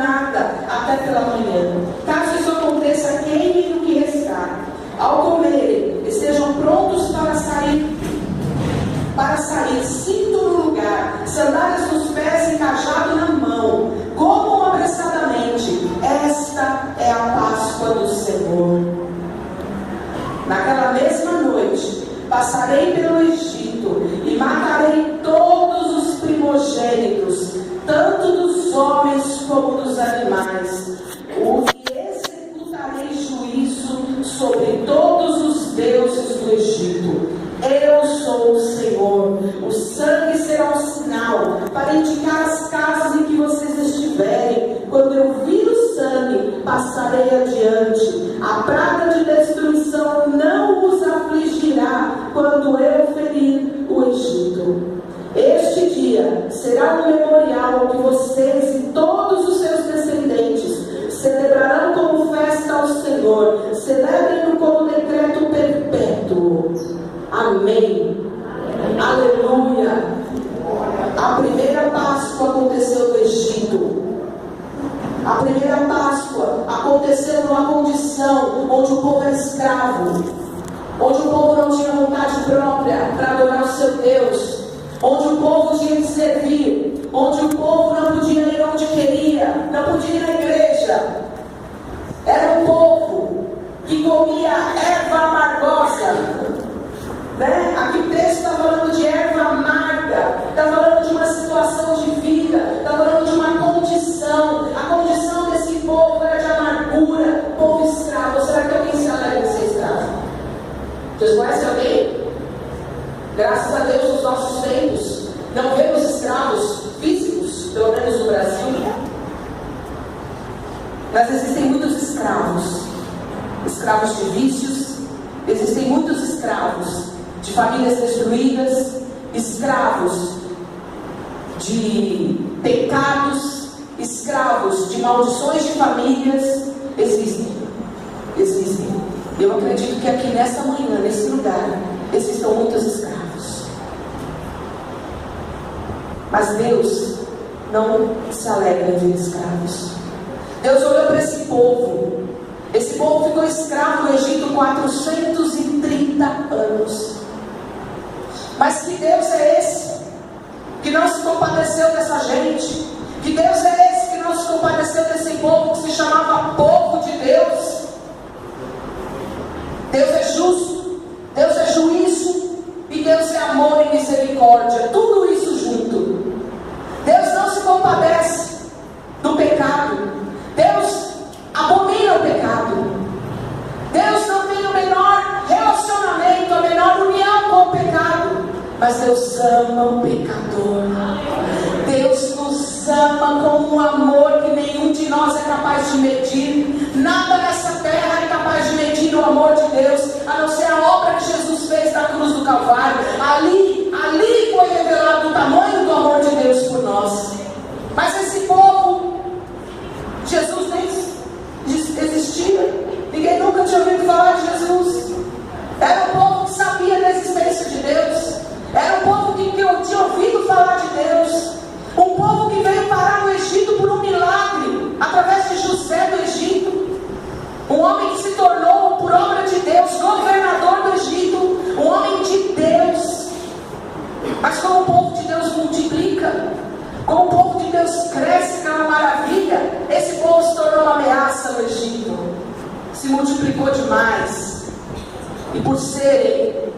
nada até pela manhã. Caso isso aconteça, queimem o que restar. Ao comerem, estejam prontos para sair, cinto no lugar, sandálias nos pés e cajado na mão. Comam apressadamente. Esta é a Páscoa do Senhor. Naquela mesma noite, passarei pelo Egito e matarei todos os primogênitos, tanto dos homens como dos animais. E executarei juízo sobre todos os deuses do Egito. Eu sou o Senhor. O sangue será um sinal para indicar as casas em que vocês estiverem. Quando eu vir o sangue, passarei adiante. A praga de destruição não os afligirá quando eu ferir o Egito. Este dia será um memorial que vocês e todos os seus descendentes celebrarão como festa ao Senhor. Celebrem-no como decreto perpétuo. Amém. Aleluia. A primeira Páscoa aconteceu no Egito. A primeira Páscoa aconteceu numa condição onde o povo era escravo, onde o povo não tinha vontade própria para adorar o seu Deus, onde o povo tinha que servir, onde o povo não podia ir onde queria, não podia ir na igreja. Era um povo que comia erva amargosa. Aqui o texto está falando de erva amarga, está falando de uma situação de vida, está falando de uma condição. A condição desse povo era de amargura, povo escravo. Será que alguém se alegra de ser escravo? Vocês conhecem alguém? Graças a Deus, nos nossos tempos, não vemos escravos físicos, pelo menos no Brasil. Mas existem muitos escravos, escravos de vícios, existem muitos escravos de famílias destruídas, escravos de pecados, escravos de maldições de famílias. Existem. Eu acredito que aqui nesta manhã, nesse lugar, existam muitos escravos. Mas Deus não se alegra de escravos. Deus olhou para esse povo. Esse povo ficou escravo no Egito 430 anos. Mas que Deus é esse que não se compadeceu dessa gente? Que Deus é esse que não se compadeceu desse povo que se chamava povo de Deus? Deus é justo, Deus é juízo e Deus é amor e misericórdia, tudo isso junto. Deus não se compadece do pecado. Deus abomina o pecado. Deus não tem o menor relacionamento, a menor união com o pecado. Mas Deus ama o pecador. Deus nos ama com um amor que nenhum de nós é capaz de medir. Nada nessa terra é capaz de medir o amor de Deus, a não ser a obra que Jesus fez na cruz do Calvário. Ali foi revelado o tamanho do amor de Deus por nós. Mas esse povo, Jesus nem existia. Ninguém nunca tinha ouvido falar de Jesus. Era um povo que sabia da existência de Deus. Era um povo que tinha ouvido falar de Deus. Um povo que veio parar no Egito por um milagre, através de José do Egito. Um homem que se tornou, por obra de Deus, governador do Egito. Um homem de Deus. Mas como o povo de Deus multiplica, como o povo de Deus cresce, que é uma maravilha, esse povo se tornou uma ameaça no Egito. Se multiplicou demais. E por serem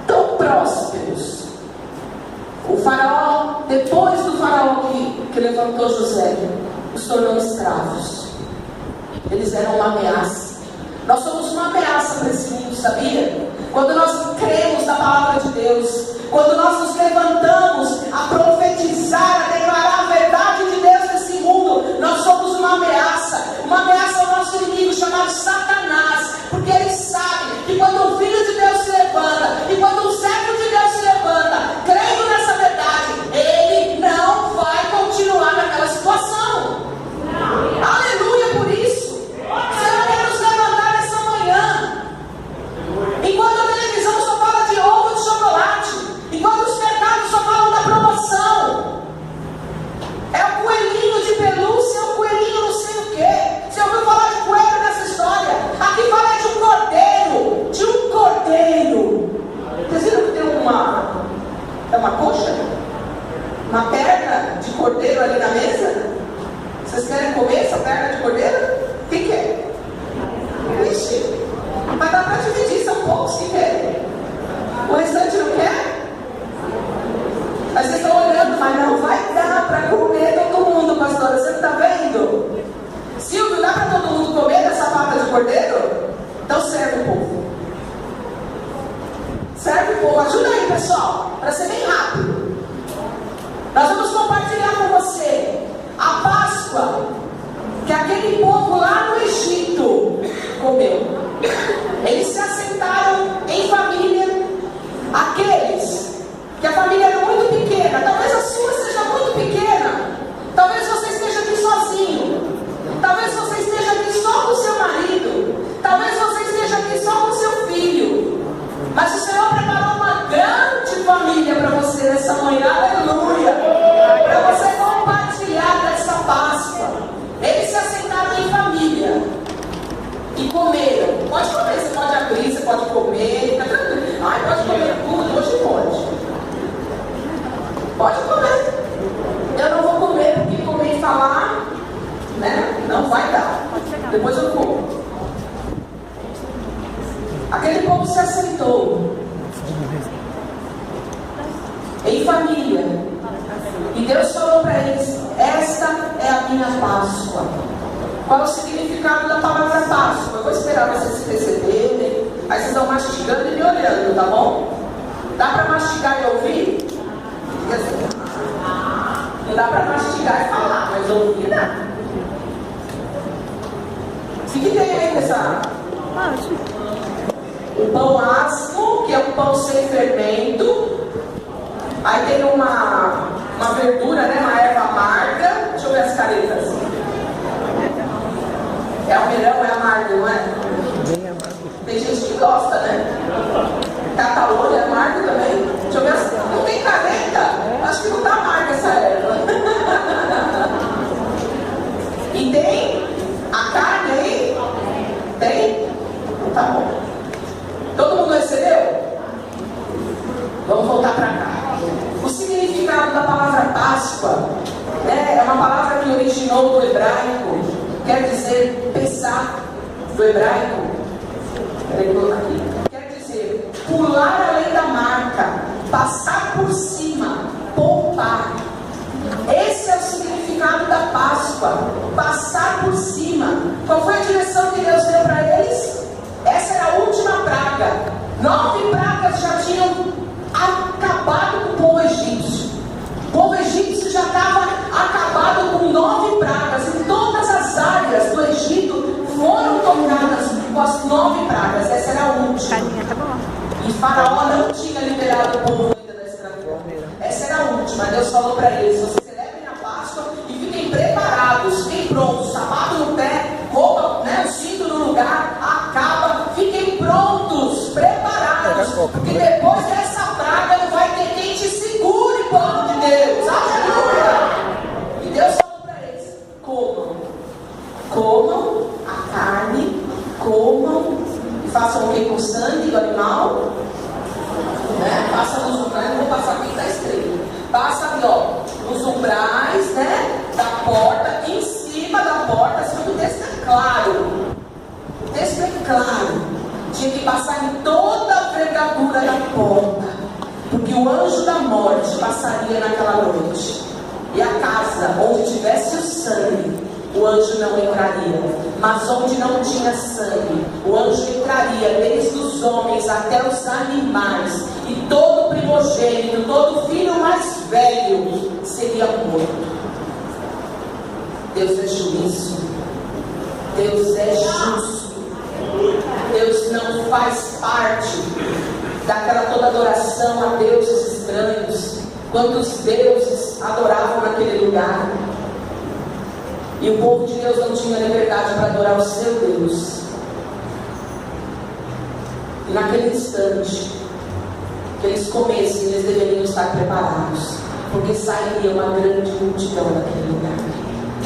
tão prósperos, o faraó, depois do faraó que levantou José, os tornou escravos. Eles eram uma ameaça. Nós somos uma ameaça para esse mundo, sabia? Quando nós cremos na palavra de Deus, quando nós nos levantamos a profetizar, a declarar a verdade de Deus nesse mundo, nós somos uma ameaça ao nosso inimigo chamado Satanás, porque ele sabe que quando o Filho de Deus se levanta, e quando o servo de Deus se levanta, crendo nessa verdade, ele não vai continuar naquela situação. Aleluia por isso. Senhor, quer nos levantar nessa manhã. Enquanto a televisão só fala de ovo e de chocolate, enquanto os mercados só falam da promoção, perna de cordeiro? Quem quer? Ixi, mas dá para dividir, são poucos que querem. O restante não quer? Mas vocês estão olhando, mas não vai dar para comer todo mundo, pastora. Você não está vendo? Silvio, dá para todo mundo comer dessa pata de cordeiro? Então serve o povo. Serve o povo. Ajuda aí, pessoal, para ser bem rápido. Nós vamos compartilhar com você a Páscoa que aquele povo lá no Egito comeu. Eles se assentaram em família. Aqueles que a família era muito pequena, talvez a sua seja muito pequena, talvez você esteja aqui sozinho, talvez você esteja aqui só com o seu marido, talvez você esteja aqui só com o seu filho, mas o Senhor preparou uma grande família para você nessa manhã, aleluia, para você compartilhar dessa Páscoa. Eles se assentaram em família e comeram. Pode comer, você pode abrir, você pode comer, fica tranquilo. Ai, pode comer tudo, hoje pode. Pode comer. Eu não vou comer porque comer e falar, né? Não vai dar. Depois eu como. Aquele povo se assentou em família. E Deus falou para eles: esta é a minha Páscoa. Qual é o significado da palavra Páscoa? Eu vou esperar vocês receberem. Aí vocês vão mastigando e me olhando, tá bom? Dá para mastigar e ouvir? Não dá para mastigar e falar, mas ouvir dá. O que tem aí nessa? O pão asmo, que é um pão sem fermento. Aí tem uma verdura, né? Uma erva amarga. Deixa eu ver as caretas. É almeirão, é amargo, não é? Bem amargo. Tem gente que gosta, né? Catalone é amargo também. Deixa eu ver as... Não tem caneta? Acho que não tá amarga essa erva. E tem a carne aí? Tem? Tá bom. Todo mundo recebeu? Vamos voltar para cá. O significado da palavra Páscoa, né, é uma palavra que originou do hebraico, quer dizer pesar, do hebraico. Aqui. Quer dizer pular além da marca, passar por cima, poupar. Esse é o significado da Páscoa, passar por cima. Qual foi a direção que Deus deu para eles? Essa era a última praga. 9 pragas já tinham acabado com o povo egípcio. O povo egípcio já estava acabado com 9 pragas. E todas as áreas do Egito foram tocadas com as 9 pragas. Essa era a última. E Faraó não tinha liberado o povo ainda da escravidão. Essa era a última. Deus falou para eles: vocês celebrem a Páscoa e fiquem preparados, fiquem prontos, sapato no pé, roupa, né, o cinto no lugar, acaba, fiquem prontos, preparados, porque depois dessa praga não vai ter quem te segure, povo de Deus. Aleluia! E Deus falou para eles: comam a carne, comam e façam o que com o sangue do animal, né? Passa nos umbrais, não vou passar aqui, está escrito. Passa ali, ó, nos umbrais, né, da porta, em cima da porta, só que o texto é claro. O texto é claro. Tinha que passar em toda a envergadura da porta, porque o anjo da morte passaria naquela noite. E a casa onde tivesse o sangue, o anjo não entraria. Mas onde não tinha sangue, o anjo entraria, desde os homens até os animais. E todo primogênito, todo filho mais velho seria morto. Deus é juízo. Deus é justo. Deus não faz parte daquela toda adoração a deuses estranhos. Quantos deuses adoravam naquele lugar? E o povo de Deus não tinha liberdade para adorar o seu Deus. E naquele instante que eles comessem, eles deveriam estar preparados, porque sairia uma grande multidão daquele lugar.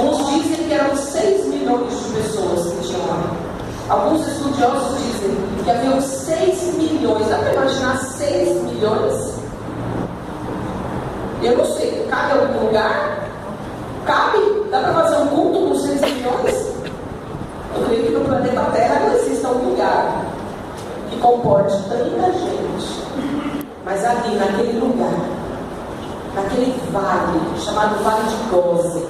Uns dizem que eram 6 milhões de pessoas que tinham lá. Alguns estudiosos dizem que haviam 6 milhões. Dá para imaginar 6 milhões? Eu não sei, cabe em algum lugar? Cabe? Dá para fazer um culto com 6 milhões? Eu creio que no planeta Terra não existe um lugar que comporte tanta gente. Mas ali, naquele lugar, naquele vale, chamado Vale de Gósen,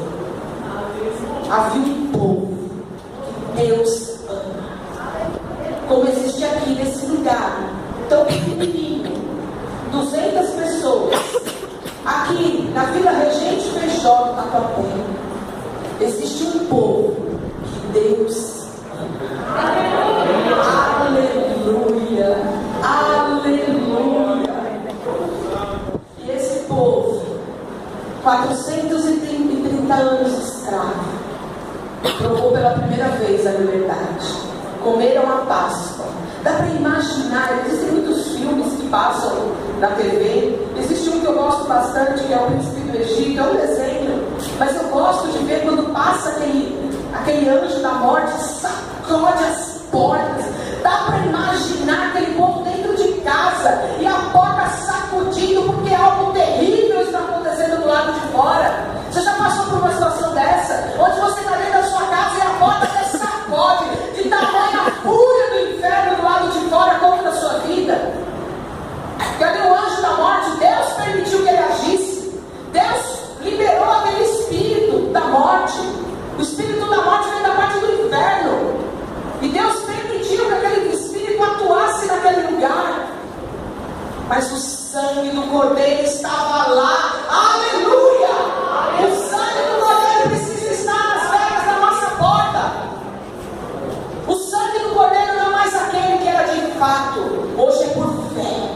havia um povo que Deus ama. Como existe aqui nesse lugar, tão pequenininho, 200 pessoas. Aqui, na Vila Regente Feijó, na Tatuapé, existe um povo que Deus ama. Aleluia! Aleluia! E esse povo, 430 anos escravo, provou pela primeira vez a liberdade. Comeram a Páscoa. Dá para imaginar, existem muitos filmes que passam na TV. Existe um que eu gosto bastante, que é O Príncipe do Egito, é um desenho, mas eu gosto de ver quando passa aquele anjo da morte, sacode as portas. Dá para imaginar aquele povo dentro de casa e a porta sacudindo porque algo terrível está acontecendo do lado de fora. Você já passou por uma situação dessa? Onde você está dentro da sua casa e a porta até sacode de tamanha fúria do inferno do lado de fora contra a sua vida? Cadê o anjo da morte? Deus permitiu que ele agisse. Deus liberou aquele espírito da morte. O espírito da morte vem da parte do inferno. E Deus permitiu que aquele espírito atuasse naquele lugar. Mas o sangue do Cordeiro estava lá. Aleluia! O sangue do Cordeiro precisa estar nas vegas da nossa porta. O sangue do Cordeiro não é mais aquele que era de fato. Hoje é por fé.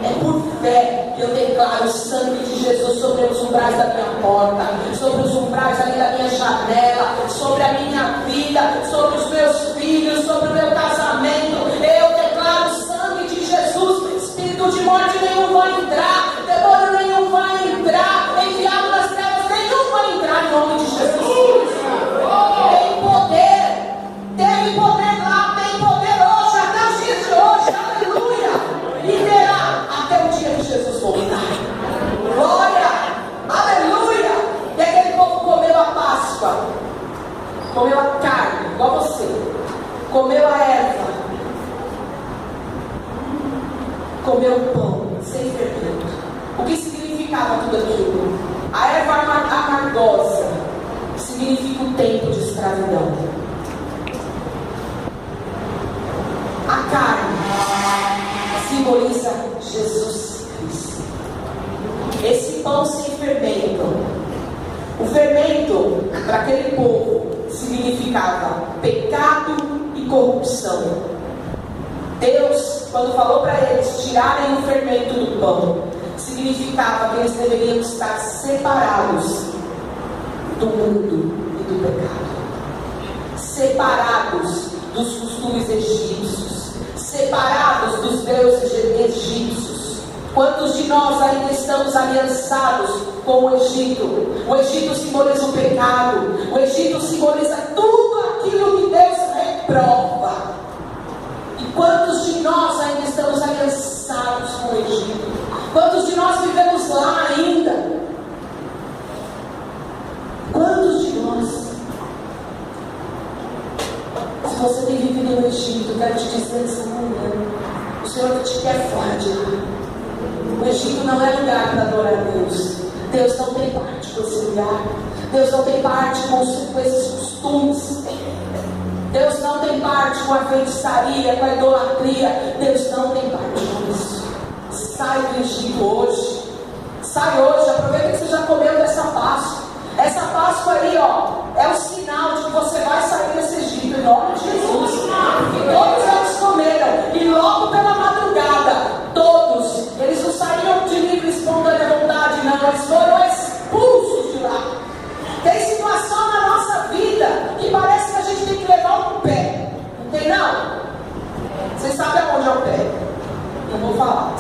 É por fé que eu declaro o sangue de Jesus sobre os umbrais da minha porta, sobre os umbrais ali da minha janela, sobre a minha vida, sobre os meus filhos, sobre o meu casamento. Eu declaro o sangue de Jesus. Espírito de morte nenhum vai entrar, demônio nenhum vai entrar, enviado das trevas nenhum vai entrar em nome de Jesus. Tem poder, teve poder lá, tem poder hoje, até os dias de hoje, aleluia, e terá até o dia que Jesus voltar. Glória, aleluia. E aquele povo comeu a Páscoa, comeu a carne, igual você, comeu a erva, comeu o pão sem fermento. O que significava tudo aquilo? A erva amargosa significa o tempo de escravidão. A carne simboliza Jesus Cristo. Esse pão sem fermento, o fermento para aquele povo significava pecado e corrupção. Deus, quando falou para eles tirarem o fermento do pão, significava que eles deveriam estar separados do mundo e do pecado, separados dos costumes egípcios, separados dos deuses egípcios. Quantos de nós ainda estamos aliançados com o Egito? O Egito simboliza o pecado, o Egito simboliza tudo aquilo que Deus reprova. E quantos de nós ainda estamos aliançados com o Egito? Quantos de nós vivemos lá ainda? Quantos de nós? Se você tem vivido no Egito, quero te dizer nessa manhã, o Senhor te quer fora de lá. O Egito não é lugar para adorar a Deus. Deus não tem parte com esse lugar. Deus não tem parte com esses costumes. Deus não tem parte com a feitiçaria, com a idolatria. Deus não tem parte com isso. Sai do Egito hoje. Sai hoje. Aproveita que você já comeu dessa Páscoa. Essa Páscoa aí, ó, é o sinal de que você vai sair desse Egito em nome de Jesus. E todos eles comeram. E logo pela madrugada, todos, eles não saíram de livre e espontânea vontade, não. Eles foram expulsos de lá. Tem situação na nossa vida que parece que a gente tem que levar um pé. Não tem não? Vocês sabem aonde é o pé? Não vou falar.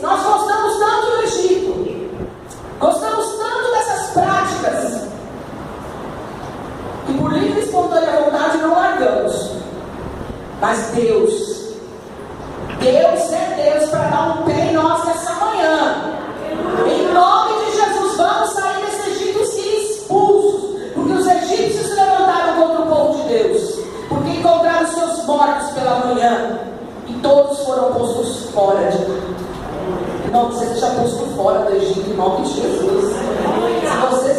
Nós gostamos tanto do Egito, gostamos tanto dessas práticas, que por livre e espontânea vontade não largamos. Mas Deus é Deus para dar um pé em nós nessa manhã. Em nome de Jesus, vamos sair desse Egito e ser expulsos, porque os egípcios fora de lá. Não, você seja posto fora do Egito, em nome de Jesus. Se você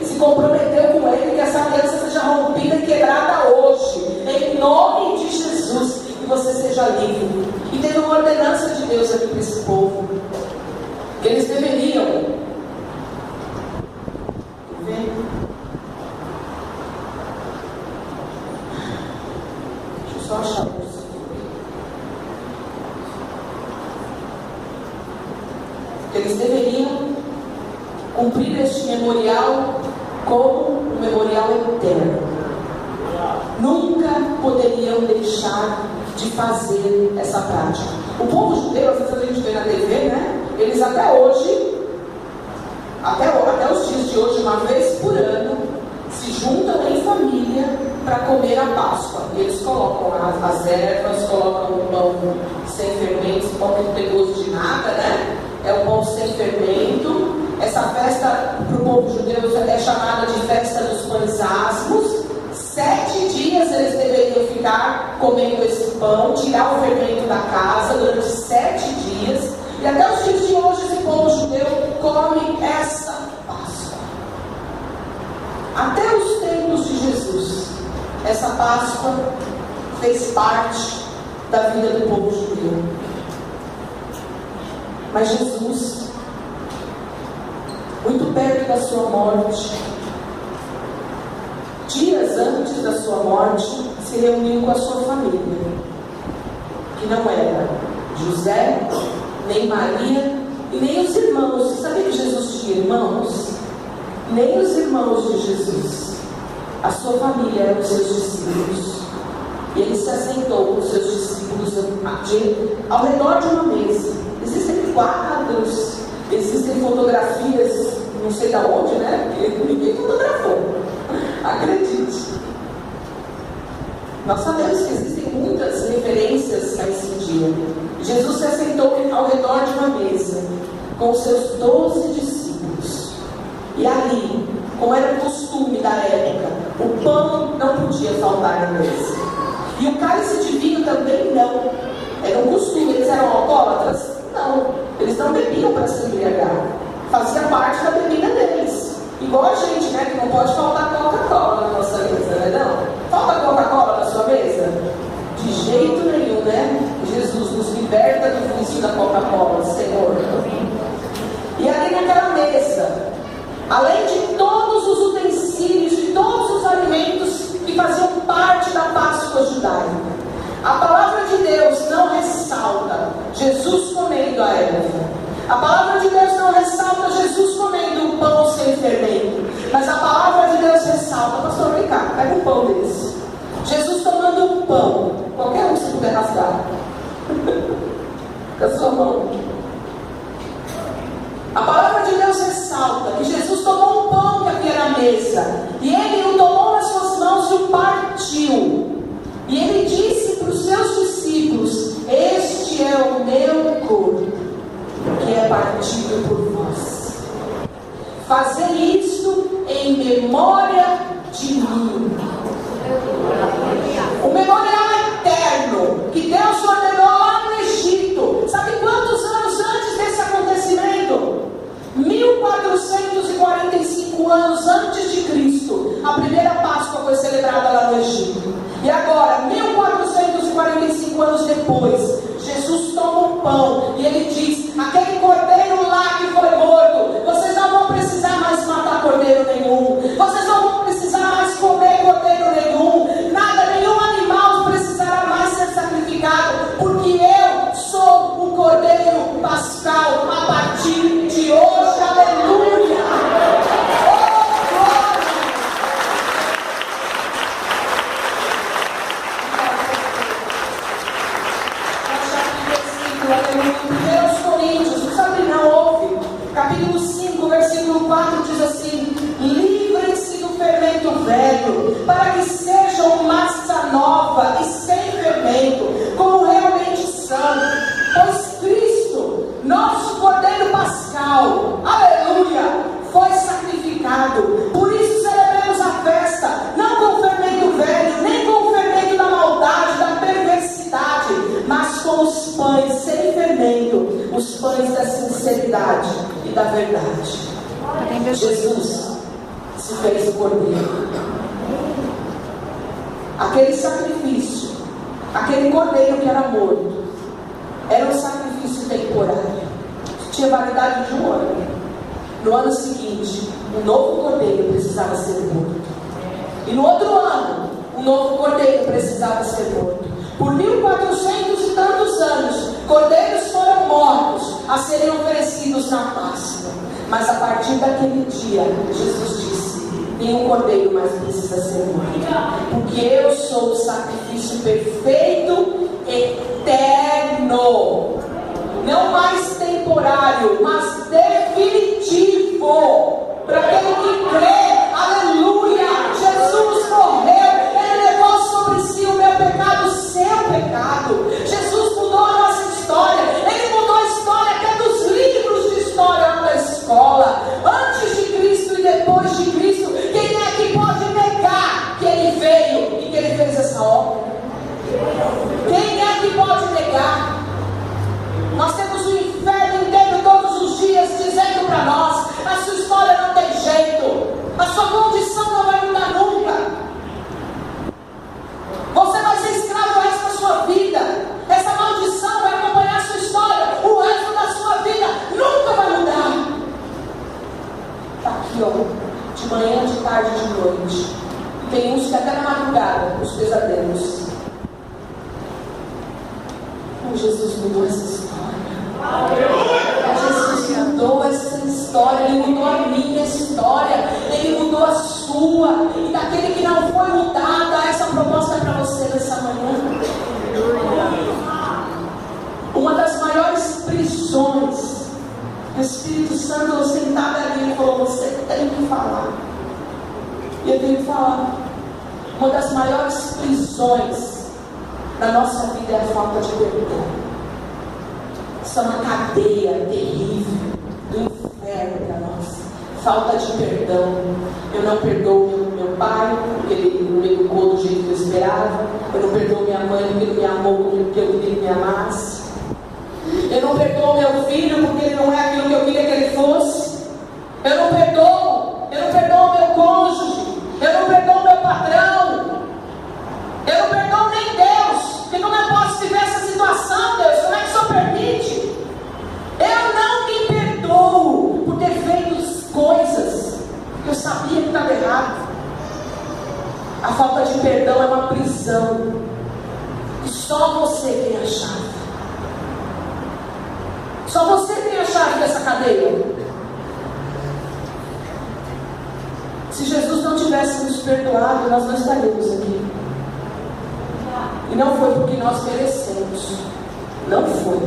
se comprometeu com Ele, que essa aliança seja rompida e quebrada hoje, em nome de Jesus, que você seja livre. E teve uma ordenança de Deus aqui para esse povo, que eles deveriam ver. Deixa eu só achar isso. Eles deveriam cumprir este memorial como um memorial eterno. Nunca poderiam deixar de fazer essa prática. O povo judeu, às vezes a gente vê na TV, né? Eles até hoje, até os dias de hoje, uma vez por ano, se juntam em família para comer a Páscoa. E eles colocam as ervas, colocam o pão sem fermento, pão que não tem gosto de nada, né? É o pão sem fermento. Essa festa para o povo judeu é chamada de festa dos pães asmos. 7 dias eles deveriam ficar comendo esse pão, tirar o fermento da casa durante 7 dias. E até os dias de hoje esse povo judeu come essa Páscoa. Até os tempos de Jesus, essa Páscoa fez parte da vida do povo judeu. Mas Jesus, muito perto da sua morte, dias antes da sua morte, se reuniu com a sua família, que não era José, nem Maria e nem os irmãos. Você sabia que Jesus tinha irmãos? Nem os irmãos de Jesus. A sua família eram os seus discípulos. E ele se assentou com os seus discípulos ao redor de uma mesa. Existem quadros, existem fotografias, não sei de onde, né? Porque ninguém fotografou. Acredite. Nós sabemos que existem muitas referências a esse dia. Jesus se assentou ao redor de uma mesa com os seus 12 discípulos. E ali, como era o costume da época, o pão não podia faltar na mesa. E o cálice de vinho também não. Era um costume. Eles eram alcoólatras? Não. Eles não bebiam para se embriagar. Fazia parte da bebida deles. Igual a gente, né? Que não pode faltar Coca-Cola na nossa mesa, né? Não? Falta Coca-Cola na sua mesa? De jeito nenhum, né? Jesus nos liberta do vício da Coca-Cola, Senhor. E ali naquela mesa, além de todos os utensílios, de todos os alimentos que faziam parte da Páscoa judaica, a palavra de Deus não ressalta Jesus comendo a erva. A palavra de Deus não ressalta Jesus comendo um pão sem fermento. Mas a palavra de Deus ressalta, pastor, vem cá, pega um pão desse. Jesus tomando um pão, qualquer um que você puder rasgar, com a sua mão. A palavra de Deus ressalta que Jesus tomou um pão que havia na mesa, e ele o tomou nas suas mãos e o partiu. E ele disse para os seus discípulos: este é o meu corpo, que é partido por vós. Fazer isto em memória de mim. O memorial eterno que Deus ordenou lá no Egito. Sabe quantos anos antes desse acontecimento? 1445 anos antes de Cristo, a primeira Páscoa foi celebrada lá no Egito. E agora, 1445 anos depois, Jesus toma um pão e ele diz: aquele cordeiro lá que foi morto, vocês não vão precisar mais matar cordeiro nenhum, vocês não vão precisar mais comer cordeiro nenhum, nada, nenhum animal precisará mais ser sacrificado, porque eu sou o cordeiro pascal a partir de hoje. Aleluia! Coríntios, sabe verdade. Jesus se fez o cordeiro. Aquele sacrifício, aquele cordeiro que era morto, era um sacrifício temporário, tinha validade de um ano. No ano seguinte, um novo cordeiro precisava ser morto. E no outro ano, um novo cordeiro precisava ser morto. Por 1400 e tantos anos, cordeiros foram mortos a serem oferecidos na Páscoa. Mas a partir daquele dia, Jesus disse: nenhum cordeiro mais precisa ser morto, porque eu sou o sacrifício perfeito, eterno, não mais temporário, mas definitivo. Para aquele que crê, aleluia, Jesus morreu, Ele levou sobre si o meu pecado, o seu pecado. Jesus mudou a nossa história, Ele mudou a história até dos livros de história da escola. Antes de Cristo e depois de Cristo, quem é que pode negar que Ele veio e que Ele fez essa obra? Quem é que pode negar? Nós temos o inferno inteiro todos os dias dizendo para nós: a sua história não tem jeito, a sua condição não vai mudar nunca, você vai ser escravo o resto da sua vida, essa maldição vai acompanhar a sua história o resto da sua vida, nunca vai mudar. Está aqui, ó, de manhã, de tarde, de noite. E tem uns que até na madrugada, os pesadelos. Jesus mudou essa história. Jesus mudou essa história. Ele mudou a minha história. Ele mudou a sua. E daquele que não foi mudada, essa proposta é para você nessa manhã. Uma das maiores prisões, o Espírito Santo sentado ali, ele falou: você tem que falar. E eu tenho que falar. Uma das maiores prisões na nossa vida é a falta de perdão. Isso é uma cadeia terrível do inferno para nós. Falta de perdão. Eu não perdoo meu pai porque ele não me educou do jeito que eu esperava. Eu não perdoo minha mãe porque ele me amou como eu queria que ele me amasse. Eu não perdoo meu filho porque ele não é aquilo que eu queria que ele fosse. Eu não perdoo meu cônjuge. Eu não perdoo meu patrão. Eu não perdoo nem Deus. Porque como eu posso viver essa situação, Deus? Como é que o Senhor permite? Eu não me perdoo por ter feito coisas que eu sabia que estava errado. A falta de perdão é uma prisão que só você tem a chave. Só você tem a chave dessa cadeia. Se Jesus não tivesse nos perdoado, nós não estaríamos aqui. E não foi porque nós merecemos. Não foi.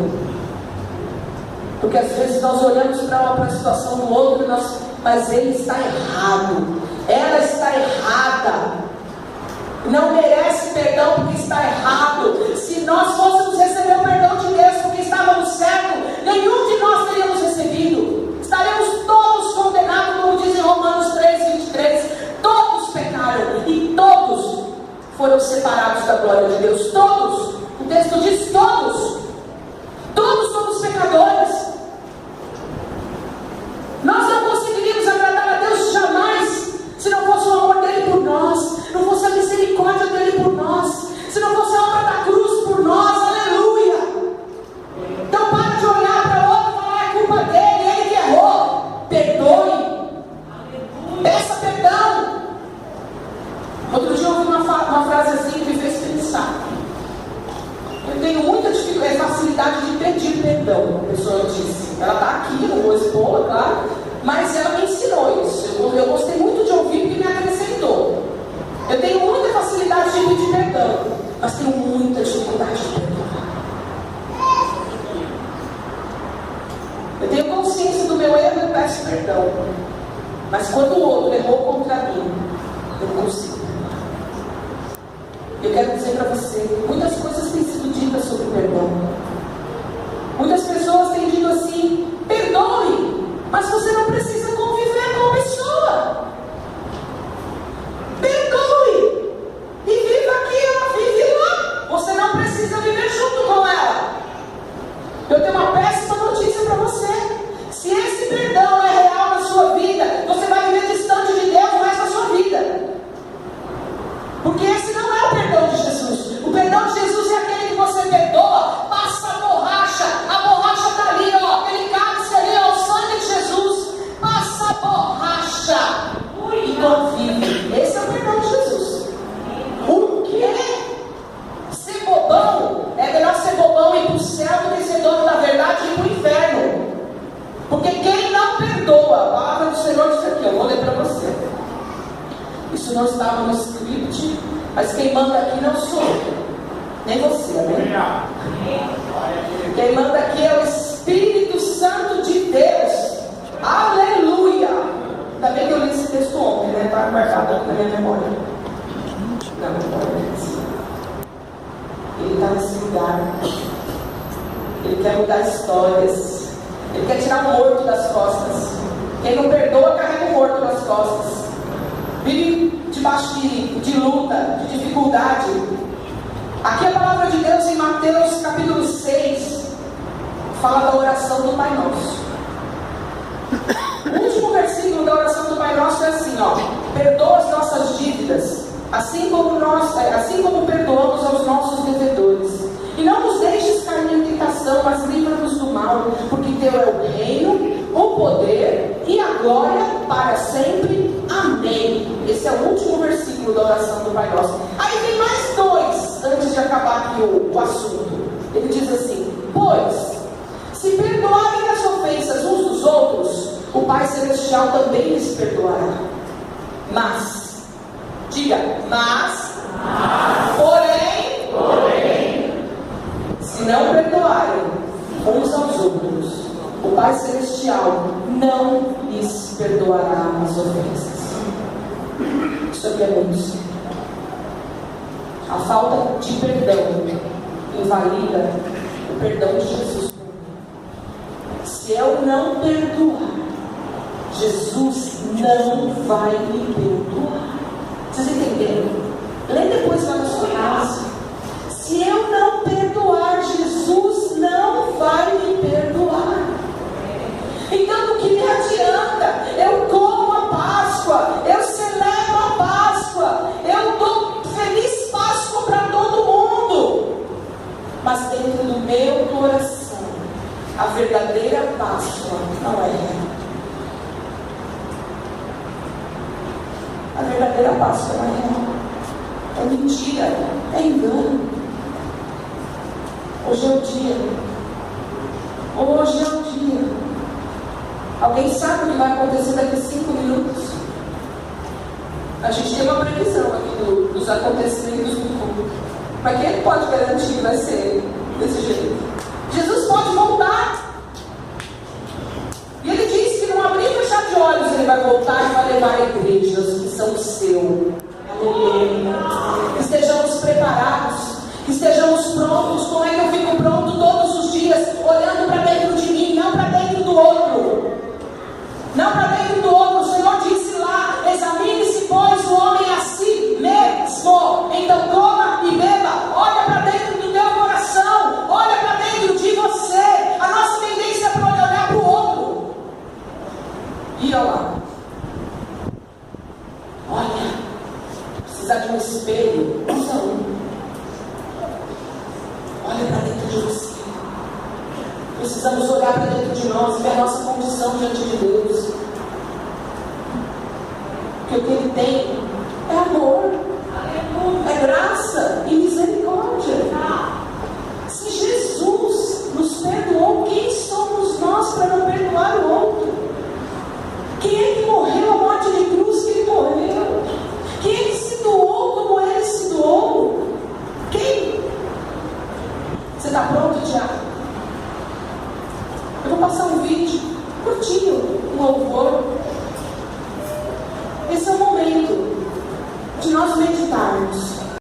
Porque às vezes nós olhamos para a situação do outro, mas ele está errado. Ela está errada. Não merece perdão porque está errado. Se nós fôssemos receber o perdão de Deus porque estávamos certos, nenhum de nós teríamos recebido. Estaremos todos condenados, como diz em Romanos 3:23. Todos pecaram e todos foram separados da glória de Deus. Todos. O texto diz todos. Todos somos pecadores. Nós não conseguiríamos agradar a Deus jamais se não fosse o amor dele por nós, não fosse a misericórdia dele por nós, se não fosse a obra da cruz por nós. Aleluia. Então para de olhar para o outro e falar: é culpa dele, ele que errou. Perdoe. Peça perdão. Outro dia eu ouvi uma frase assim que me fez pensar. Eu tenho muita facilidade de pedir perdão. A pessoa disse, ela está aqui, não vou expor, claro, mas ela me ensinou isso. Eu gostei muito de ouvir porque me acrescentou. Eu tenho muita facilidade de pedir perdão, mas tenho muita dificuldade de perdoar. Eu tenho consciência do meu erro e peço perdão, mas quando o outro errou contra mim, eu não consigo. Eu quero dizer para você, muitas coisas têm sido ditas sobre perdão. Muitas pessoas têm dito assim: perdoe, mas você não precisa conviver com a pessoa. Perdoe e viva aqui, ela vive lá. Você não precisa viver junto com ela. Eu tenho uma péssima notícia para você. Se esse perdão é Isso não estava no script, mas quem manda aqui não sou eu, nem você, né? Quem manda aqui é o Espírito Santo de Deus. Aleluia! Ainda bem que eu li esse texto ontem, né? Está marcado aqui na minha memória. Na memória. Ele está nesse lugar. Ele quer mudar histórias. Ele quer tirar o morto das costas. Quem não perdoa, carrega o morto nas costas. Vive debaixo de luta, de dificuldade. Aqui a palavra de Deus em Mateus capítulo 6 fala da oração do Pai Nosso. O último versículo da oração do Pai Nosso é assim, ó: perdoa as nossas dívidas, assim como perdoamos aos nossos devedores. E não nos deixes cair em tentação, mas livra-nos do mal, porque teu é o reino, o poder e a glória para sempre. Amém. Esse é o último versículo da oração do Pai Nosso. Aí vem mais dois, antes de acabar aqui o assunto. Ele diz assim: pois, se perdoarem as ofensas uns dos outros, o Pai Celestial também lhes perdoará. Mas, diga, porém, se não perdoarem uns aos outros, o Pai Celestial não lhes perdoará as ofensas. Isso aqui é muito sério. A falta de perdão invalida o perdão de Jesus. Se eu não perdoar, Jesus não vai me perdoar. Vocês entenderam? Lê depois lá na sua casa. Se eu não perdoar, Jesus não vai me perdoar. Então, do que me adianta? Eu como a Páscoa, eu celebro a Páscoa, eu dou feliz Páscoa para todo mundo, mas dentro do meu coração, a verdadeira Páscoa não é real. A verdadeira Páscoa não é real. É mentira, é engano. Hoje é o dia. Hoje é o dia. Alguém sabe o que vai acontecer daqui a 5 minutos? A gente tem uma previsão aqui dos acontecimentos do mundo. Mas quem pode garantir que vai ser desse jeito? Jesus pode voltar. E ele diz que não abrir e fechar de olhos ele vai voltar e vai levar a igreja, os que são o seu. Aleluia. Que estejamos preparados, que estejamos prontos. Como é que eu fico pronto todos os dias? Olhando para dentro de mim, não para dentro do outro. Não para dentro do outro. O Senhor disse lá: examine-se, pois, o homem a si mesmo. Então coma e beba. Olha para dentro do teu coração. Olha para dentro de você. A nossa tendência é para olhar para o outro. E olha lá. Olha, precisa de um espelho. Usa um. Olha para dentro de você. Precisamos olhar para dentro de nós e ver a nossa condição diante de Deus. Porque o que Ele tem é amor, é graça e misericórdia. Se Jesus nos perdoou, quem somos nós para não perdoar o outro? Quem é que morreu a morte de cruz que Ele morreu? Quem é que se doou como Ele se doou? Quem? Você está pronto, Tiago? Eu vou passar um vídeo curtinho, um louvor. Esse é o momento de nós meditarmos.